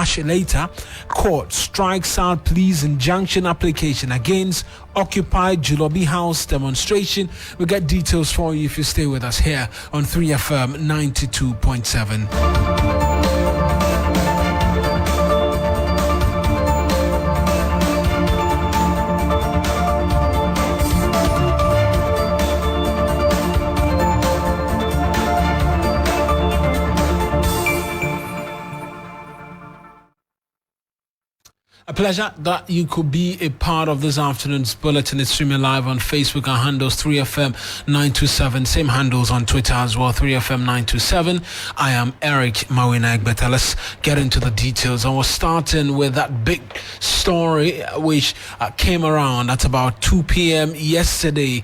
much later, court strikes out police injunction application against Occupy Julobi House demonstration. We'll get details for you if you stay with us here on 3FM 92.7. A pleasure that you could be a part of this afternoon's bulletin. It's streaming live on Facebook. Our handles 3FM 927. Same handles on Twitter as well, 3FM 927. I am Eric Mawuena Egbeta. Let's get into the details. I was starting with that big story which came around at about 2 p.m. yesterday,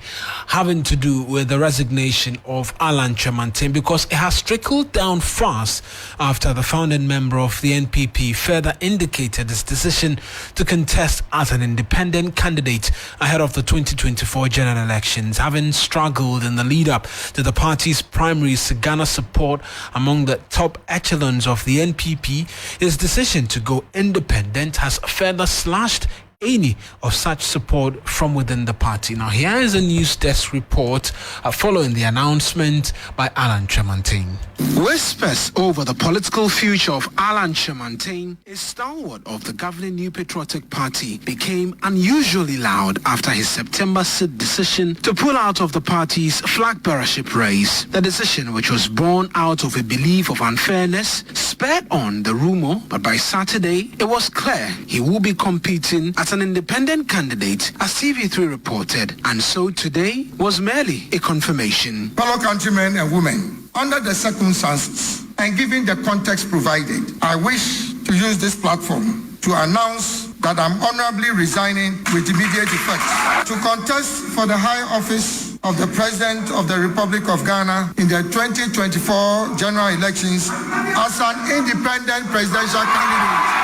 having to do with the resignation of Alan Kyerematen, because it has trickled down fast after the founding member of the NPP further indicated his decision to contest as an independent candidate ahead of the 2024 general elections, having struggled in the lead-up to the party's primaries to garner support among the top echelons of the NPP. His decision to go independent has further slashed any of such support from within the party. Now, here is a news desk report following the announcement by Alan Kyerematen. Whispers over the political future of Alan Kyerematen, a stalwart of the governing New Patriotic Party, became unusually loud after his September decision to pull out of the party's flag bearership race. The decision, which was born out of a belief of unfairness, spurred on the rumor, but by Saturday, it was clear he will be competing as an independent candidate, as TV3 reported, and so today was merely a confirmation. Fellow countrymen and women, under the circumstances and given the context provided, I wish to use this platform to announce that I'm honorably resigning with immediate effect to contest for the high office of the President of the Republic of Ghana in the 2024 general elections as an independent presidential candidate.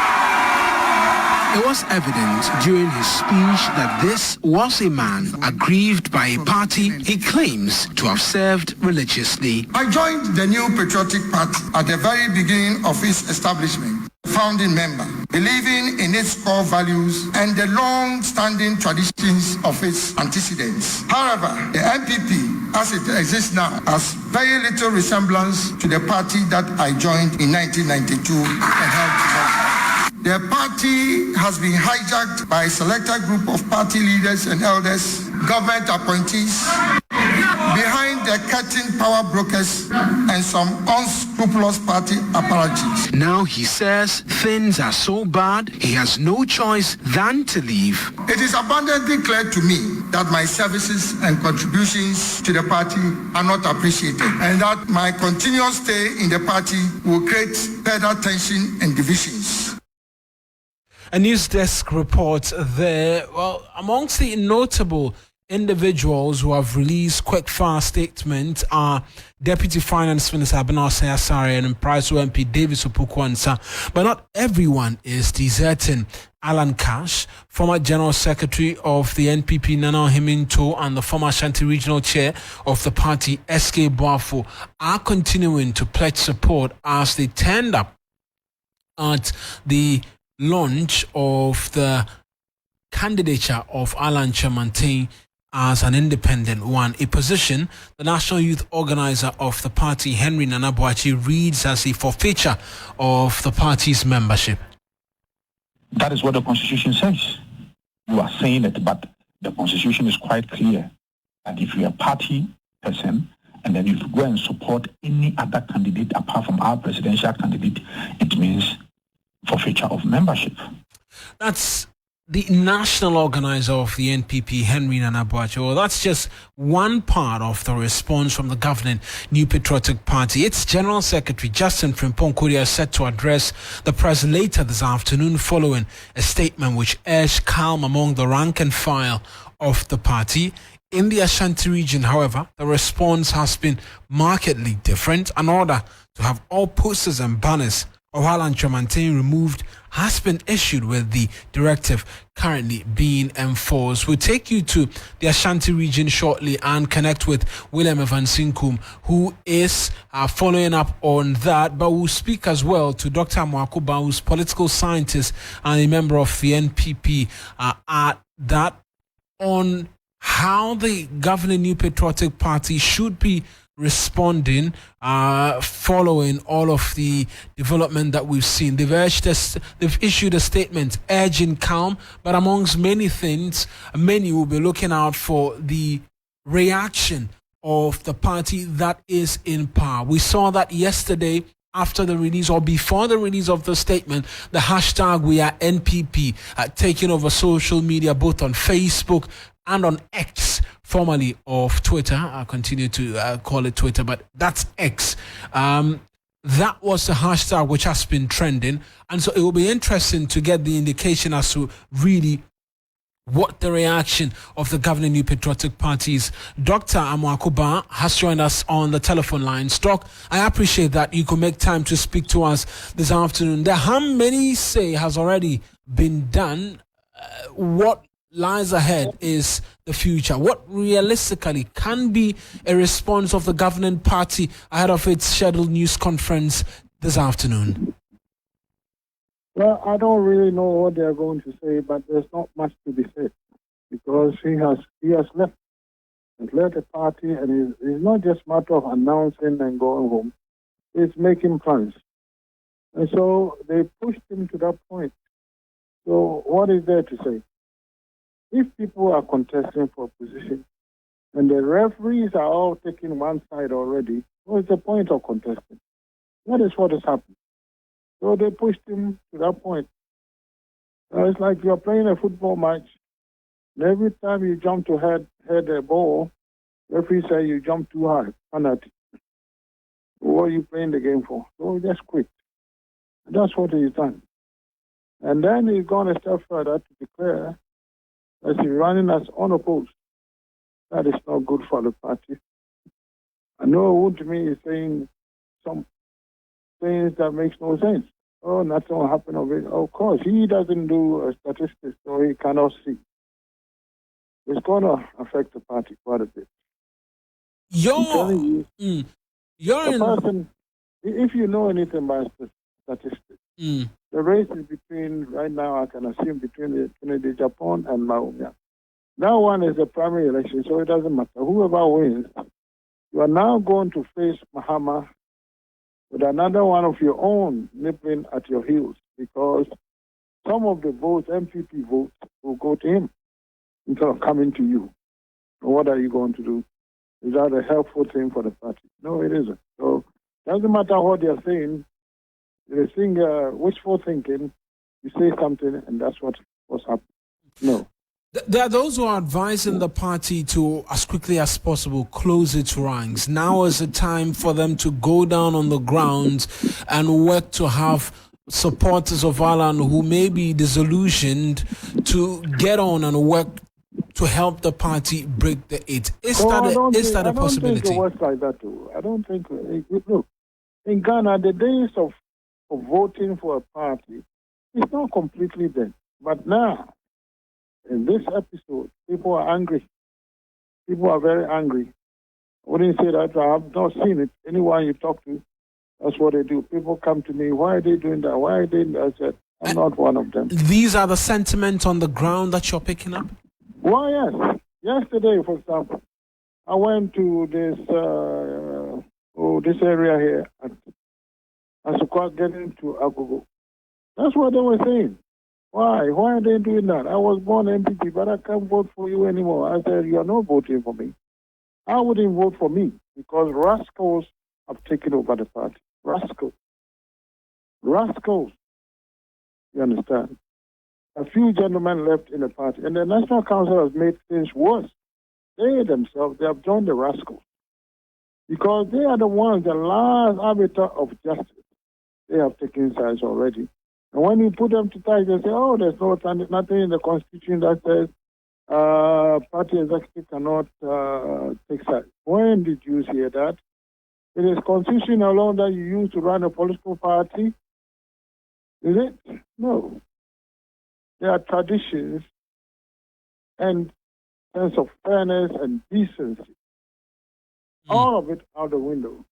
It was evident during his speech that this was a man aggrieved by a party he claims to have served religiously. I joined the New Patriotic Party at the very beginning of its establishment, founding member, believing in its core values and the long-standing traditions of its antecedents. However, the NPP, as it exists now, has very little resemblance to the party that I joined in 1992 and held together. The party has been hijacked by a selected group of party leaders and elders, government appointees, behind the curtain power brokers and some unscrupulous party apparatus. Now he says things are so bad, he has no choice than to leave. It is abundantly clear to me that my services and contributions to the party are not appreciated, and that my continuous stay in the party will create further tension and divisions. A news desk report there. Well, amongst the notable individuals who have released quick fast statements are Deputy Finance Minister Abinah Asare and Price MP Davis Opukwansa. But not everyone is deserting. Alan Cash, former General Secretary of the NPP Nana Himinto, and the former Ashanti Regional Chair of the party SK Boafo are continuing to pledge support as they turned up at the launch of the candidature of Alan Kyerematen as an independent one, a position the National Youth Organizer of the party, Henry Nana Boakye, reads as a forfeiture of the party's membership. That is what the Constitution says. You are saying it, but the Constitution is quite clear that if you're a party person and then you go and support any other candidate apart from our presidential candidate, it means forfeiture of membership. That's the national organizer of the NPP, Henry Nana Boakye. Well, that's just one part of the response from the governing New Patriotic Party. Its General Secretary, Justin Frimpong-Korea, is set to address the press later this afternoon following a statement which urged calm among the rank and file of the party. In the Ashanti region, however, the response has been markedly different. In order to have all posters and banners Ohalan Chomantin removed has been issued, with the directive currently being enforced. We'll take you to the Ashanti region shortly and connect with William Evansinkum, who is following up on that. But we'll speak as well to Dr. Mwakuba, who's political scientist and a member of the NPP, at that on how the governing New Patriotic Party should be responding following all of the development that we've seen. They've issued a statement urging calm, but amongst many things, many will be looking out for the reaction of the party that is in power. We saw that yesterday after the release or before the release of the statement, the hashtag We Are NPP taking over social media, both on Facebook and on X, formerly of Twitter. I continue to call it Twitter, but that's X. That was the hashtag which has been trending. And so it will be interesting to get the indication as to really what the reaction of the governing New Patriotic Party is. Dr. Amwakuba has joined us on the telephone lines. Doc, I appreciate that you could make time to speak to us this afternoon. The harm many say has already been done. What lies ahead is the future. What realistically can be a response of the governing party ahead of its scheduled news conference this afternoon? Well, I don't really know what they're going to say, but there's not much to be said because he has left. He's left the party, and it's not just a matter of announcing and going home. It's making plans. And so they pushed him to that point. So what is there to say? If people are contesting for a position and the referees are all taking one side already, what's the point of contesting? That is what has happened. So they pushed him to that point. It's like you're playing a football match, and every time you jump to head a ball, referee say you jump too high, penalty. What are you playing the game for? So just quit. And that's what he's done. And then he's gone a step further to declare that he's running as unopposed. That is not good for the party. I know Wood to me is saying some things that makes no sense. Oh, nothing will happen of it. Of course, he doesn't do statistics, so he cannot see. It's going to affect the party quite a bit. If you know anything about statistics, the race is between, right now I can assume, between Kennedy, Japan and Mawuena. That one is a primary election, so it doesn't matter. Whoever wins, you are now going to face Mahama with another one of your own nipping at your heels, because some of the votes, MPP votes, will go to him instead of coming to you. So what are you going to do? Is that a helpful thing for the party? No, it isn't. So it doesn't matter what they're saying. They're saying wishful thinking. You say something, and that's what's happening. No. There are those who are advising the party to, as quickly as possible, close its ranks. Now is the time for them to go down on the ground and work to have supporters of Alan who may be disillusioned to get on and work to help the party break the eight. Is that a possibility? I don't think it works like that, too. I don't think. Look, in Ghana, the days of voting for a party is not completely dead. But now, in this episode, people are angry. People are very angry. I wouldn't say that. I have not seen it. Anyone you talk to, that's what they do. People come to me, why are they doing that? Why are they doing that? I said, I'm not one of them. These are the sentiments on the ground that you're picking up? Well, yes. Yesterday, for example, I went to this area here at Asukwa getting to Agogo. That's what they were saying. Why? Why are they doing that? I was born MPP, but I can't vote for you anymore. I said, you're not voting for me. I wouldn't vote for me because rascals have taken over the party. Rascals. You understand? A few gentlemen left in the party, and the National Council has made things worse. They themselves, they have joined the rascals because they are the ones, the last arbiter of justice. They have taken sides already. And when you put them to task, they say, oh, there's nothing in the Constitution that says party executive cannot take sides. When did you hear that? It is Constitution alone that you use to run a political party. Is it? No. There are traditions and sense of fairness and decency. All of it out the window.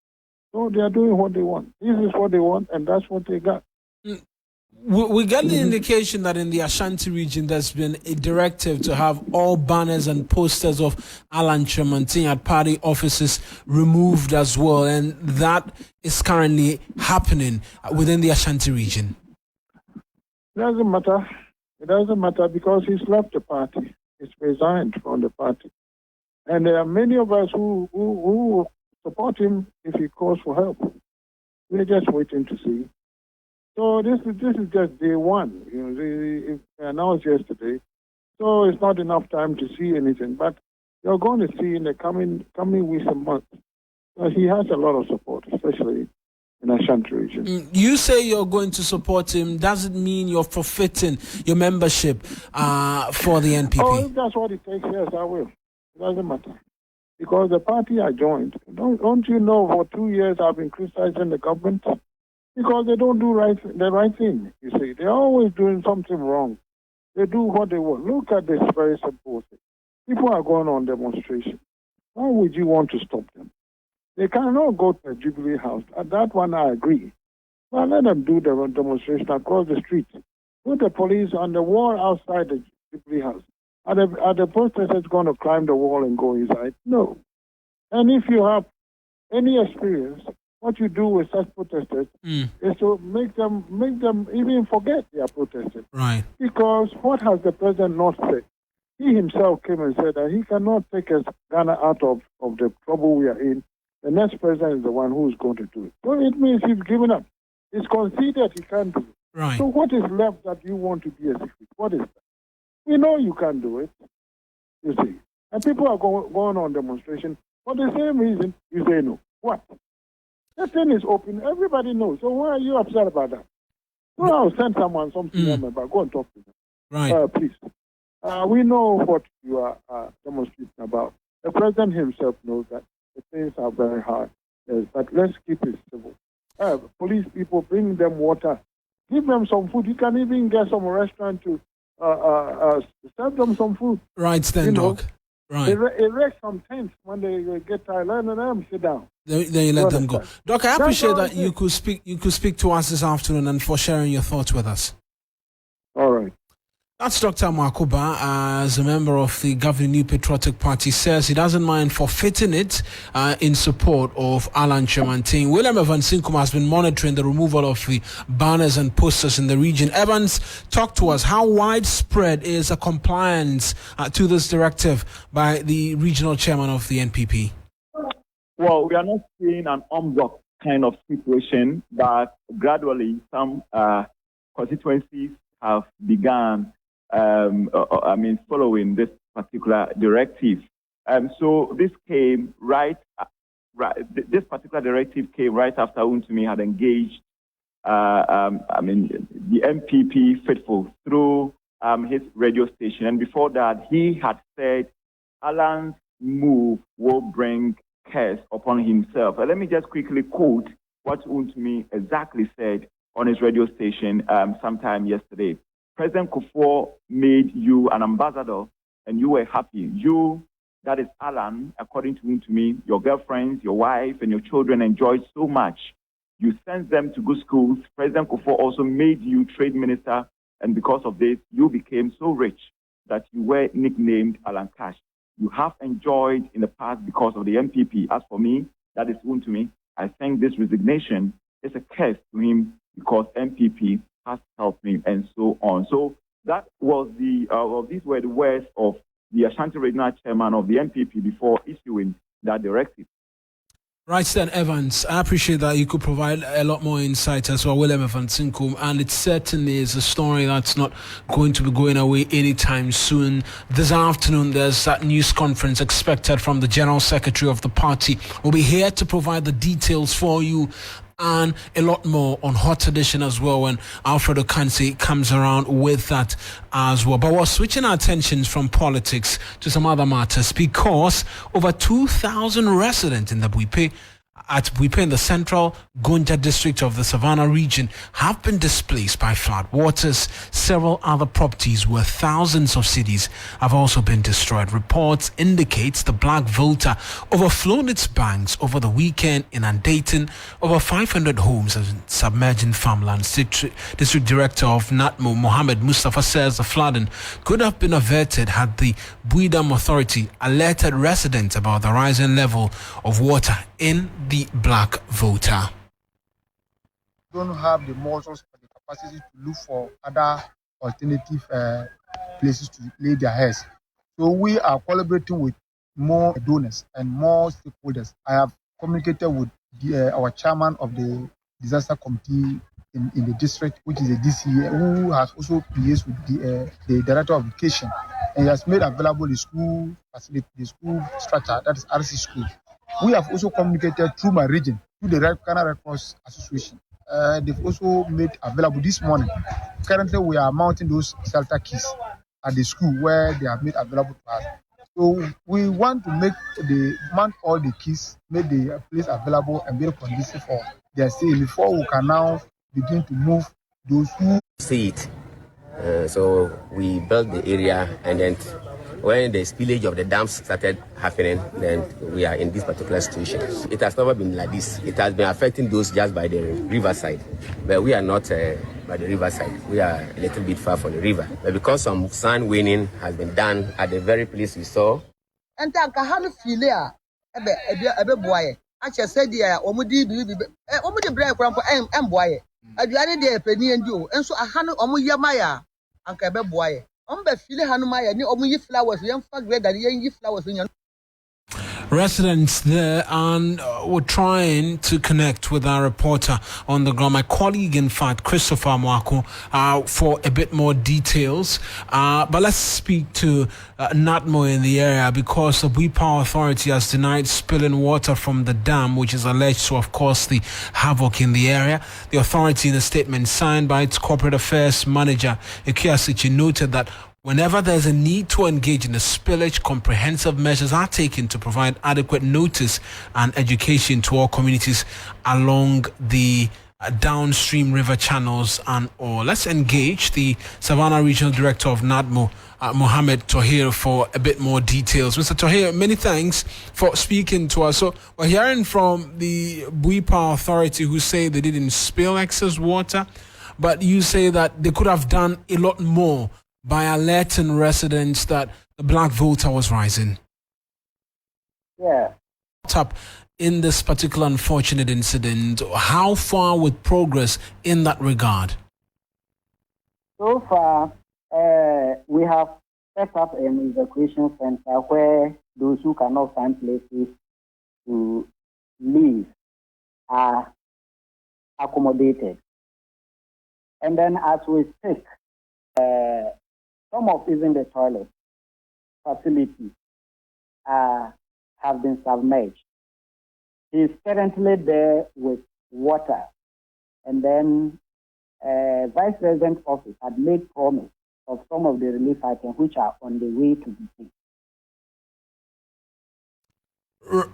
So they are doing what they want. This is what they want, and that's what they got. We get the indication that in the Ashanti region, there's been a directive to have all banners and posters of Alan Tremantin at party offices removed as well, and that is currently happening within the Ashanti region. It doesn't matter. It doesn't matter because he's left the party. He's resigned from the party. And there are many of us who support him if he calls for help. We're just waiting to see. So this is just day one. It announced yesterday. So it's not enough time to see anything. But you're going to see in the coming weeks and months. He has a lot of support, especially in Ashanti region. You say you're going to support him. Does it mean you're forfeiting your membership for the NPP? Oh, if that's what it takes, yes, I will. It doesn't matter. Because the party I joined, don't you know for 2 years I've been criticizing the government? Because they don't do the right thing, you see. They're always doing something wrong. They do what they want. Look at this very simple thing. People are going on demonstration. Why would you want to stop them? They cannot go to the Jubilee House. At that one, I agree. But let them do the demonstration across the street. Put the police on the wall outside the Jubilee House. Are the protesters going to climb the wall and go inside? No. And if you have any experience, what you do with such protesters is to make them even forget they are protesting. Right. Because what has the president not said? He himself came and said that he cannot take us Ghana out of the trouble we are in. The next president is the one who is going to do it. So it means he's given up. He's conceded he can't do it. Right. So what is left that you want to be a secret? What is that? We know you can't do it, you see. And people are going on demonstration for the same reason you say no. What? The thing is open. Everybody knows. So why are you upset about that? Well, I'll send someone something but go and talk to them. Right. Please. We know what you are demonstrating about. The president himself knows that the things are very hard. Yes, but let's keep it civil. Police people, bring them water. Give them some food. You can even get some restaurant to serve them some food. Right, then, Doc. Right. Erect some tents when they get tired. Let them sit down. Then you let them go. Doc, I appreciate that you could speak to us this afternoon and for sharing your thoughts with us. All right. That's Dr. Makuba, as a member of the governing New Patriotic Party, says he doesn't mind forfeiting it in support of Alan Tremantin. William Evans Sinkum has been monitoring the removal of the banners and posters in the region. Evans, talk to us. How widespread is a compliance to this directive by the regional chairman of the NPP? Well, we are not seeing an arms up kind of situation, but gradually some constituencies have begun following this particular directive. So this came this particular directive came right after Untumi had engaged, the MPP faithful through his radio station. And before that, he had said Alan's move will bring curse upon himself. Let me just quickly quote what Untumi exactly said on his radio station sometime yesterday. President Kufuor made you an ambassador and you were happy. You, that is Alan, according to me, your girlfriends, your wife, and your children enjoyed so much. You sent them to good schools. President Kufuor also made you trade minister, and because of this, you became so rich that you were nicknamed Alan Cash. You have enjoyed in the past because of the MPP. As for me, that is to me. I think this resignation is a curse to him because MPP has helped me, and so on. So that was these were the words of the Ashanti Regional Chairman of the MPP before issuing that directive. Right then, Evans, I appreciate that you could provide a lot more insight as well, William Evans Sinkum, and it certainly is a story that's not going to be going away anytime soon. This afternoon, there's that news conference expected from the General Secretary of the party. We'll be here to provide the details for you and a lot more on Hot Edition as well when Alfredo Kansi comes around with that as well. But we're switching our attentions from politics to some other matters because over 2,000 residents in the Buipe at Buipe in the central Gonja district of the Savannah region have been displaced by flood waters. Several other properties worth thousands of cedis have also been destroyed. Reports indicates the Black Volta overflowed its banks over the weekend, inundating over 500 homes and submerging farmlands. District Director of NATMO, Mohammed Mustafa, says the flooding could have been averted had the Buidam Authority alerted residents about the rising level of water in the Black Volta. Don't have the muscles or the capacity to look for other alternative places to lay their heads. So we are collaborating with more donors and more stakeholders. I have communicated with our chairman of the disaster committee in the district, which is a DCA, who has also liaised with the director of education, and he has made available the school facility, the school structure, that is RC school. We have also communicated through my region, through the Ghana Red Cross Association. They've also made available this morning. Currently, we are mounting those shelter keys at the school where they have made available to us. So we want to mount all the keys, make the place available and very conducive for their stay before we can now begin to move those who see it. So we built the area, and then when the spillage of the dams started happening, then we are in this particular situation. It has never been like this. It has been affecting those just by the riverside, but we are not by the riverside. We are a little bit far from the river. But because some sand winning has been done at the very place we saw. And I said, yeah, Omudi, Omudi break and boy. Aduane de peni ndio enso ahano omo yamaya anka be boaye ombe file hanumaya ni omo yi flowers yam fa grade that yi flowers nya. Residents there, and we're trying to connect with our reporter on the ground, my colleague, in fact, Christopher Mwako, for a bit more details. But let's speak to NATMO in the area, because the Buipa Authority has denied spilling water from the dam, which is alleged to have caused the havoc in the area. The authority, in a statement signed by its corporate affairs manager, Ikiasichi, noted that whenever there's a need to engage in a spillage, comprehensive measures are taken to provide adequate notice and education to all communities along the downstream river channels and all. Let's engage the Savannah Regional Director of NATMO, Mohammed Tohir, for a bit more details. Mr. Tohir, many thanks for speaking to us. So we're hearing from the Buipa Authority, who say they didn't spill excess water, but you say that they could have done a lot more by alerting residents that the Black Volta was rising. Yeah. What's up in this particular unfortunate incident? How far with progress in that regard? So far, we have set up an evacuation center where those who cannot find places to live are accommodated. And then as we speak, some of even the toilet facilities have been submerged. He is currently there with water. And then Vice President's office had made promise of some of the relief items which are on the way to be taken.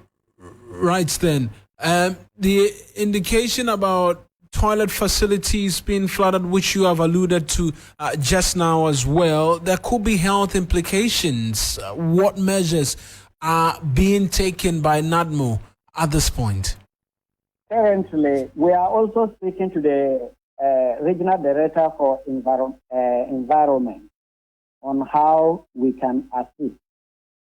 Right then. The indication about toilet facilities being flooded, which you have alluded to just now as well, there could be health implications. What measures are being taken by NATMO at this point? Currently, we are also speaking to the Regional Director for Environment on how we can assist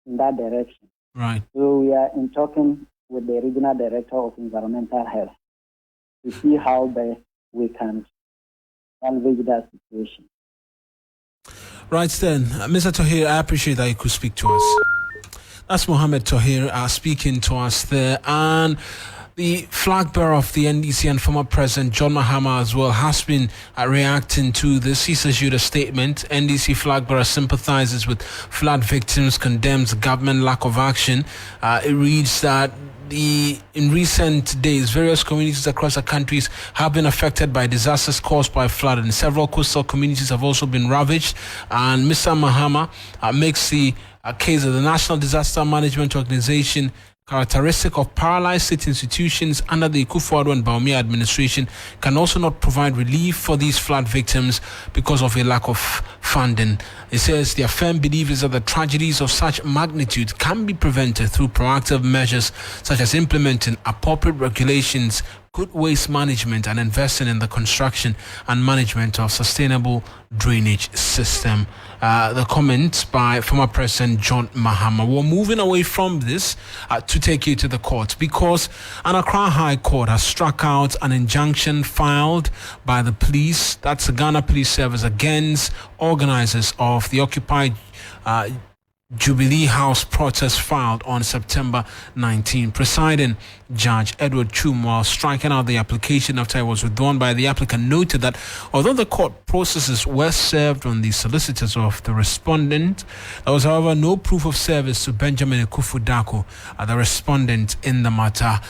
in that direction. Right. So we are in talking with the Regional Director of Environmental Health to see how best we can salvage that situation. Right then, Mr. Tohir, I appreciate that you could speak to us. That's Mohammed Tohir speaking to us there. And the flag bearer of the NDC and former President John Mahama as well has been reacting to this. He's issued a statement. NDC flag bearer sympathizes with flood victims, condemns government lack of action. It reads that in recent days, various communities across the countries have been affected by disasters caused by flood, and several coastal communities have also been ravaged. And Mr. Mahama makes the case of the National Disaster Management Organization characteristic of paralyzed state institutions under the Akufo-Addo and Bawumia administration, can also not provide relief for these flood victims because of a lack of funding. It says their firm belief is that the tragedies of such magnitude can be prevented through proactive measures such as implementing appropriate regulations, good waste management, and investing in the construction and management of sustainable drainage system. The comments by former President John Mahama. We're moving away from this to take you to the courts because an Accra High Court has struck out an injunction filed by the police, that's the Ghana Police Service, against organizers of the Occupy Jubilee House protest filed on September 19. Presiding Judge Edward Chum, while striking out the application after it was withdrawn by the applicant, noted that although the court processes were served on the solicitors of the respondent, there was, however, no proof of service to Benjamin Ekufu-Daku, the respondent in the matter.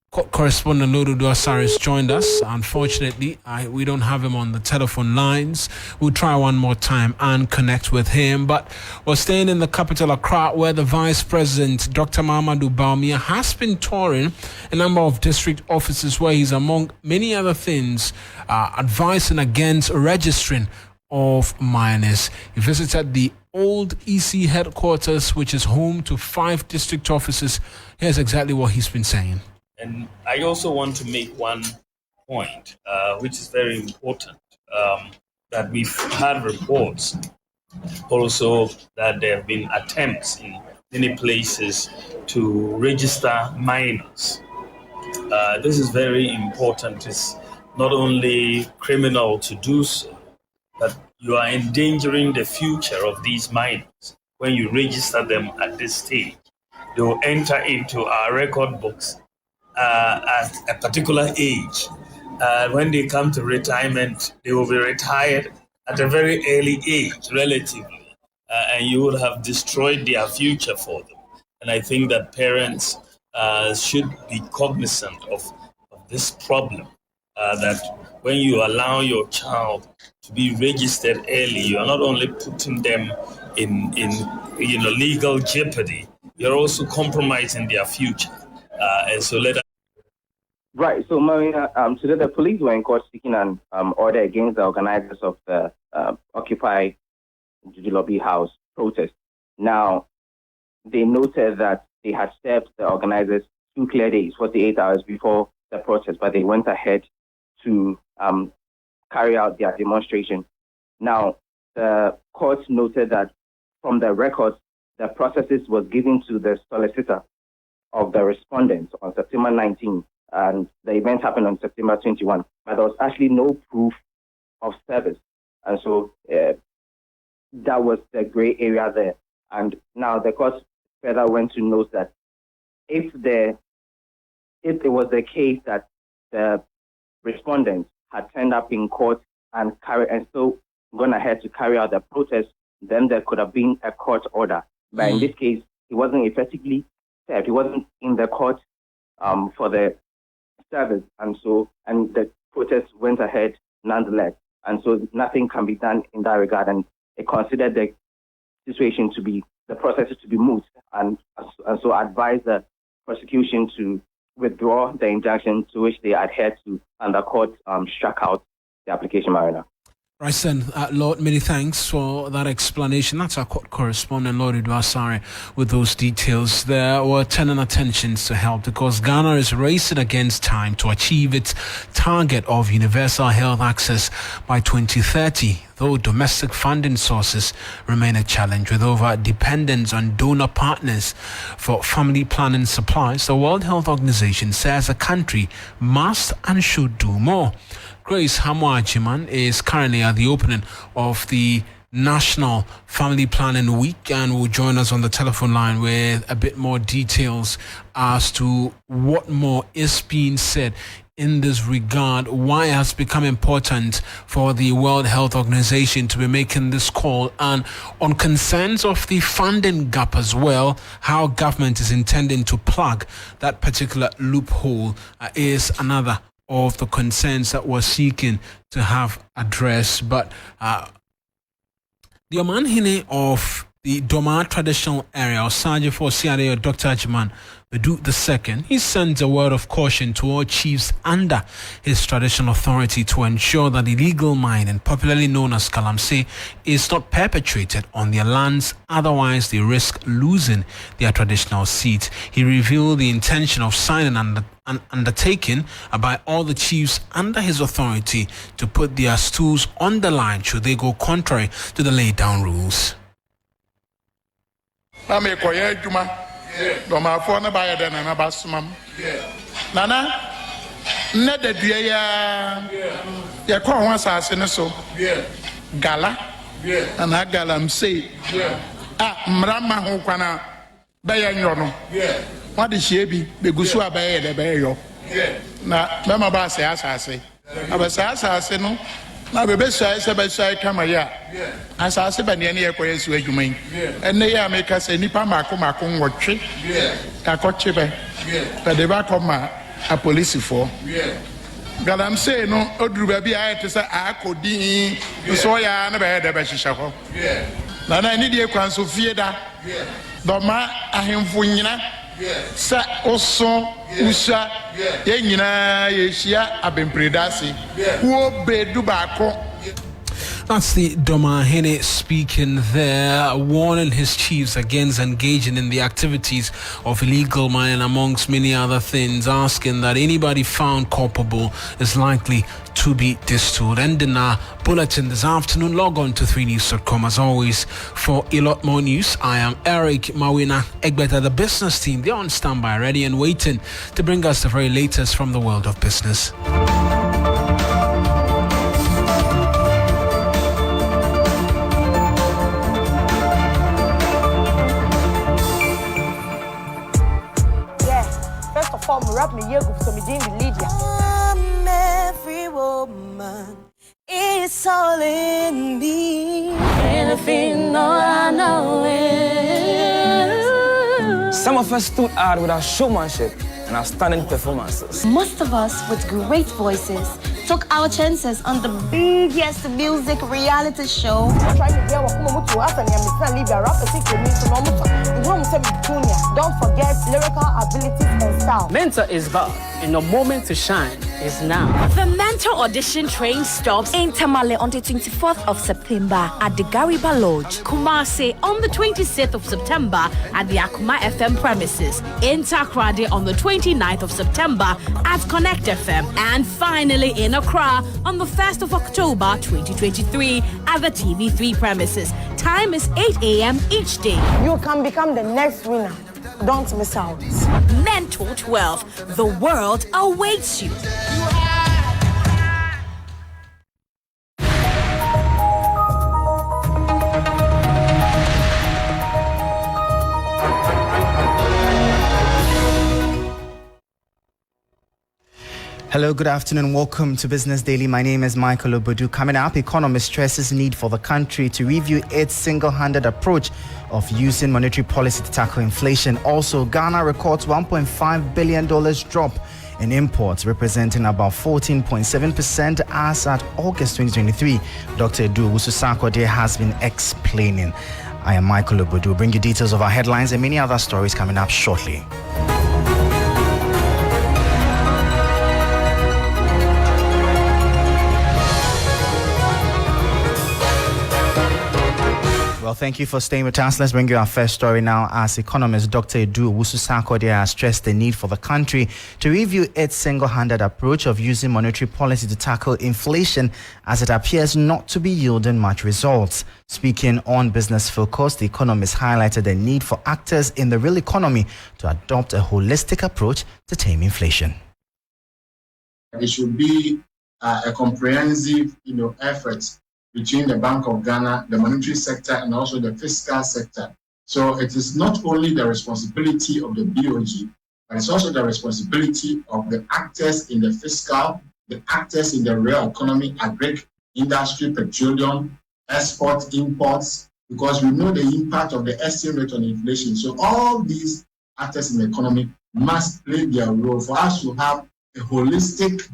Correspondent Ogbodu Asaris joined us. Unfortunately, we don't have him on the telephone lines. We'll try one more time and connect with him. But we're staying in the capital, Accra, where the Vice President, Dr. Mahamudu Bawumia, has been touring a number of district offices where he's, among many other things, advising against registering of minors. He visited the old EC headquarters, which is home to 5 district offices. Here's exactly what he's been saying. And I also want to make one point, which is very important, that we've had reports also that there have been attempts in many places to register minors. This is very important. It's not only criminal to do so, but you are endangering the future of these minors when you register them at this stage. They will enter into our record books at a particular age. When they come to retirement, they will be retired at a very early age, relatively, and you will have destroyed their future for them. And I think that parents should be cognizant of this problem, that when you allow your child to be registered early, you are not only putting them in legal jeopardy, you're also compromising their future. And so Right. So, Mawuena, today the police were in court seeking an order against the organizers of the Occupy Jubilee House protest. Now, they noted that they had served the organizers 2 clear days, 48 hours before the protest, but they went ahead to carry out their demonstration. Now, the court noted that from the records, the processes was given to the solicitor of the respondents on September 19, and the event happened on September 21, but there was actually no proof of service. And so that was the gray area there. And now the court further went to note that if it was the case that the respondents had turned up in court and still gone ahead to carry out the protest, then there could have been a court order. But in this case, he wasn't effectively served. He wasn't in the court for the service, and the protest went ahead nonetheless. And so nothing can be done in that regard. And it considered the situation to be, the processes to be moot, and so advised the prosecution to withdraw the injunction to which they adhered to, and the court struck out the application, Mawuena. Right, then, Lord, many thanks for that explanation. That's our court correspondent, Lord Idwasare, with those details. There were turning attentions to help because Ghana is racing against time to achieve its target of universal health access by 2030, though domestic funding sources remain a challenge with over dependence on donor partners for family planning supplies. The World Health Organization says the country must and should do more. Grace Hamwachiman is currently at the opening of the National Family Planning Week and will join us on the telephone line with a bit more details as to what more is being said in this regard, why it has become important for the World Health Organization to be making this call, and on concerns of the funding gap as well, how government is intending to plug that particular loophole is another of the concerns that we're seeking to have addressed. But the Omanhene of the Doma traditional area, Osage for CRA Dr. Ajman Bedu II, he sends a word of caution to all chiefs under his traditional authority to ensure that illegal mining, popularly known as Galamsey, is not perpetrated on their lands, otherwise they risk losing their traditional seat. He revealed the intention of signing an undertaking by all the chiefs under his authority to put their stools on the line should they go contrary to the laid down rules. Doma for na buy den na basumam. Nana nne de dua ya kwa ho asase ne so. Gala. Ana Galamsey. Mrama ho kwana be ya nyo no. Wa de hie bi begusu abaye de be yo. Na be ma ba asase. Abasa asase no na bebe sai kama ya asase ba ne ye koye su adwuman enne ya meka se nipa mako nwotwe akọche be de ba koma a police for Galamsey no oduru ba bi ayete se akodi so ya na be de be hihye ho na ni de kwan so fie da doma ahemfo nyina sa oso usa ye nyina ye hia abempredase wo bedu bako. That's the Domahene speaking there, warning his chiefs against engaging in the activities of illegal mining, amongst many other things, asking that anybody found culpable is likely to be distilled. Ending our bulletin this afternoon, log on to 3news.com. As always, for a lot more news, I am Eric Mawuena. Egbeta, the business team, they're on standby, ready and waiting to bring us the very latest from the world of business. Rap me here so me ding Lydia. Every woman is all in me. Anything I know it. Some of us stood out with our showmanship and our stunning performances. Most of us with great voices took our chances on the biggest music reality show. Don't forget lyrical abilities and style. Mentor is back, and your moment to shine is now. The Mentor audition train stops in Tamale on the 24th of September at the Gariba Lodge. Kumasi on the 26th of September at the Akuma FM premises. In Takrady on the 29th of September at Connect FM. And finally in Accra on the 1st of October 2023 at the TV3 premises. Time is 8 a.m. each day. You can become the next winner. Don't miss out. Mentor 12. The world awaits you. Hello, good afternoon. Welcome to Business Daily. My name is Michael Ogbodu. Coming up, economist stresses need for the country to review its single-handed approach of using monetary policy to tackle inflation. Also, Ghana records $1.5 billion drop in imports, representing about 14.7% as at August 2023. Dr. Edu Owusu-Sarkodie has been explaining. I am Michael Ogbodu. We'll bring you details of our headlines and many other stories coming up shortly. Well, thank you for staying with us. Let's bring you our first story now. As economist Dr. Edu Owusu-Sarkodie has stressed the need for the country to review its single-handed approach of using monetary policy to tackle inflation, as it appears not to be yielding much results. Speaking on Business Focus, the economist highlighted the need for actors in the real economy to adopt a holistic approach to tame inflation. It should be a comprehensive, effort between the Bank of Ghana, the monetary sector, and also the fiscal sector. So it is not only the responsibility of the BOG, but it's also the responsibility of the actors in the fiscal, the actors in the real economy, agri, industry, petroleum, export, imports, because we know the impact of the exchange rate on inflation. So all these actors in the economy must play their role for us to have a holistic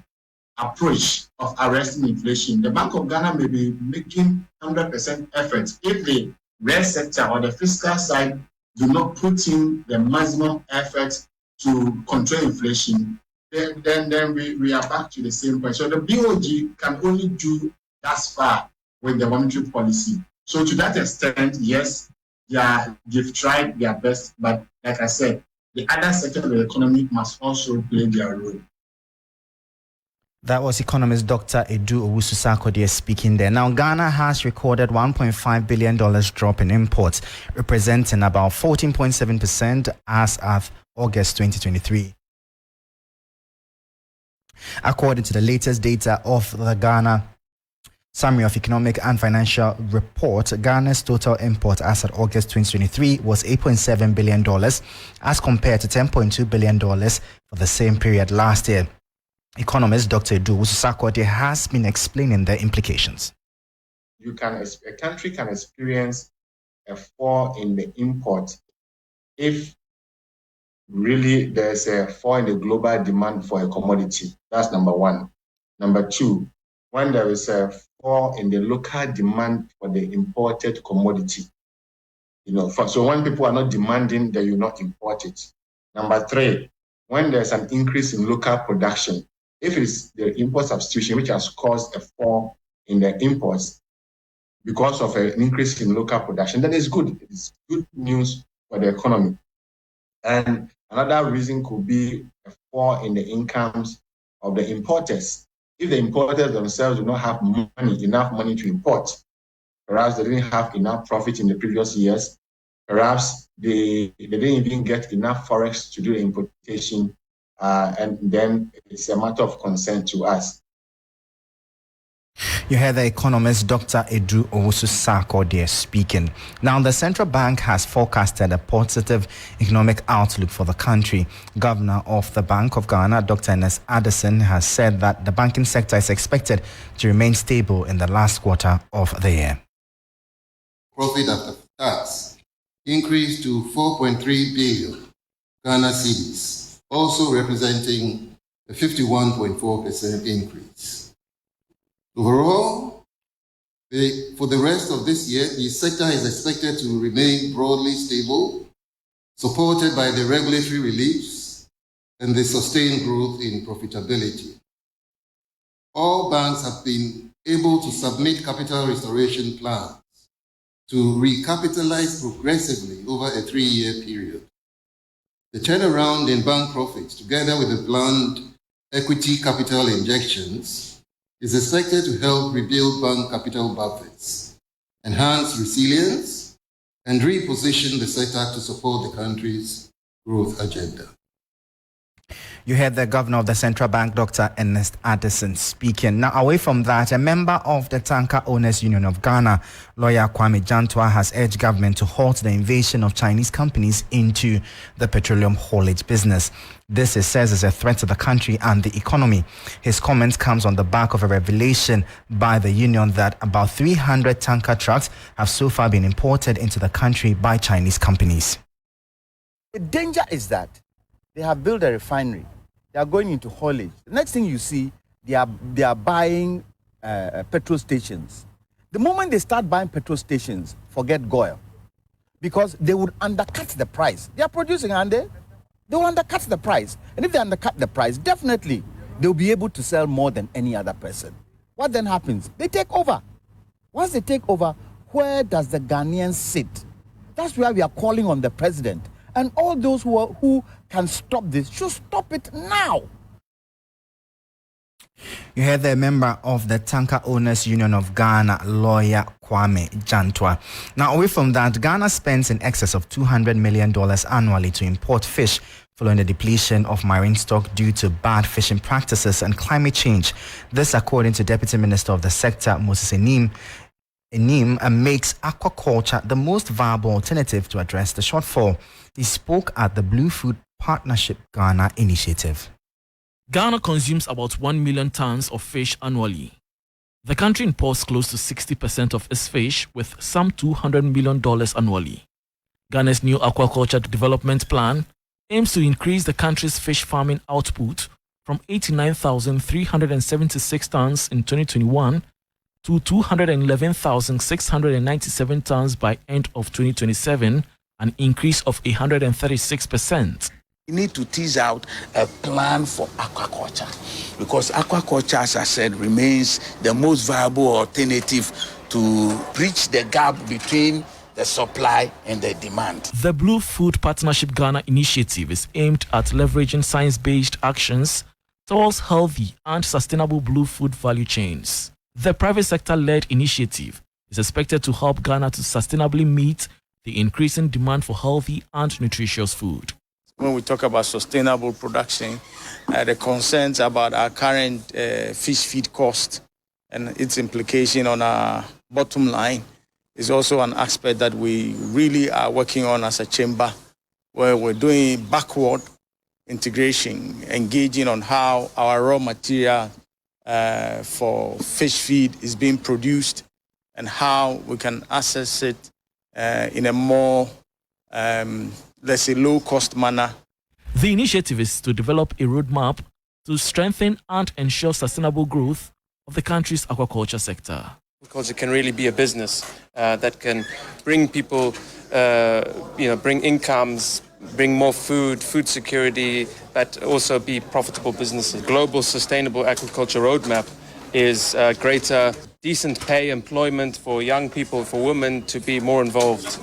approach of arresting inflation. The Bank of Ghana may be making 100% efforts if they rare sector or the fiscal side do not put in the maximum effort to control inflation, then we are back to the same point. So the BOG can only do thus far with the monetary policy. So to that extent, yes, they've tried their best, but like I said, the other sector of the economy must also play their role. That was economist Dr. Edu Owusu-Sarkodie speaking there. Now, Ghana has recorded $1.5 billion drop in imports, representing about 14.7% as of August 2023. According to the latest data of the Ghana Summary of Economic and Financial Report, Ghana's total import as at August 2023 was $8.7 billion as compared to $10.2 billion for the same period last year. Economist Dr. Edu Owusu-Sarkodie has been explaining the implications. A country can experience a fall in the import if really there's a fall in the global demand for a commodity. That's number one. Number two, when there is a fall in the local demand for the imported commodity. So when people are not demanding, then you not import it. Number three, when there's an increase in local production, if it's the import substitution which has caused a fall in the imports because of an increase in local production, then it's good. It's good news for the economy. And another reason could be a fall in the incomes of the importers. If the importers themselves do not have enough money to import, perhaps they didn't have enough profit in the previous years, perhaps they didn't even get enough forex to do the importation, and then it's a matter of concern to us. You heard the economist Dr. Edu Owusu-Sarkodie speaking. Now, the central bank has forecasted a positive economic outlook for the country. Governor of the Bank of Ghana, Dr. Ernest Addison, has said that the banking sector is expected to remain stable in the last quarter of the year. Profit after tax increased to 4.3 billion Ghana cedis, also representing a 51.4% increase. Overall, for the rest of this year, the sector is expected to remain broadly stable, supported by the regulatory reliefs and the sustained growth in profitability. All banks have been able to submit capital restoration plans to recapitalize progressively over a 3-year period. The turnaround in bank profits, together with the planned equity capital injections, is expected to help rebuild bank capital buffers, enhance resilience, and reposition the sector to support the country's growth agenda. You heard the governor of the central bank, Dr. Ernest Addison, speaking. Now, away from that, a member of the Tanker Owners Union of Ghana, lawyer Kwame Jantwa, has urged government to halt the invasion of Chinese companies into the petroleum haulage business. This, he says, is a threat to the country and the economy. His comment comes on the back of a revelation by the union that about 300 tanker trucks have so far been imported into the country by Chinese companies. The danger is that they have built a refinery. They are going into haulage. The next thing you see, they are buying petrol stations. The moment they start buying petrol stations, forget Goyle, because they would undercut the price. They are producing, and they will undercut the price. And if they undercut the price, definitely they'll be able to sell more than any other person. What then happens? They take over. Once they take over, where does the Ghanaians sit? That's why we are calling on the president. And all those who can stop this should stop it now. You heard the member of the Tanker Owners Union of Ghana, lawyer Kwame Jantwa. Now, away from that, Ghana spends in excess of $200 million annually to import fish following the depletion of marine stock due to bad fishing practices and climate change. This, according to Deputy Minister of the sector, Moses Enim, makes aquaculture the most viable alternative to address the shortfall. He spoke at the Blue Food Partnership Ghana initiative. Ghana consumes about 1 million tons of fish annually. The country imports close to 60% of its fish, with some $200 million annually. Ghana's new aquaculture development plan aims to increase the country's fish farming output from 89,376 tons in 2021 to 211,697 tons by end of 2027, an increase of 136%. We need to tease out a plan for aquaculture because aquaculture, as I said, remains the most viable alternative to bridge the gap between the supply and the demand. The Blue Food Partnership Ghana initiative is aimed at leveraging science-based actions towards healthy and sustainable blue food value chains. The private sector-led initiative is expected to help Ghana to sustainably meet the increasing demand for healthy and nutritious food. When we talk about sustainable production, the concerns about our current fish feed cost and its implication on our bottom line is also an aspect that we really are working on as a chamber, where we're doing backward integration, engaging on how our raw material for fish feed is being produced and how we can access it in a more let's say, low-cost manner. The initiative is to develop a roadmap to strengthen and ensure sustainable growth of the country's aquaculture sector. Because it can really be a business that can bring people, bring incomes, bring more food security, but also be profitable businesses. Global Sustainable Agriculture Roadmap is greater decent pay, employment for young people, for women to be more involved.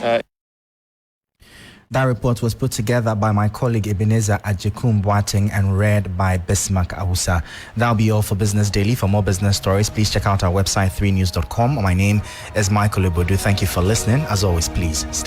That report was put together by my colleague Ebenezer Ajekum Boateng and read by Bismarck Awusa. That'll be all for Business Daily. For more business stories, please check out our website 3news.com. My name is Michael Ogbodu. Thank you for listening. As always, please stay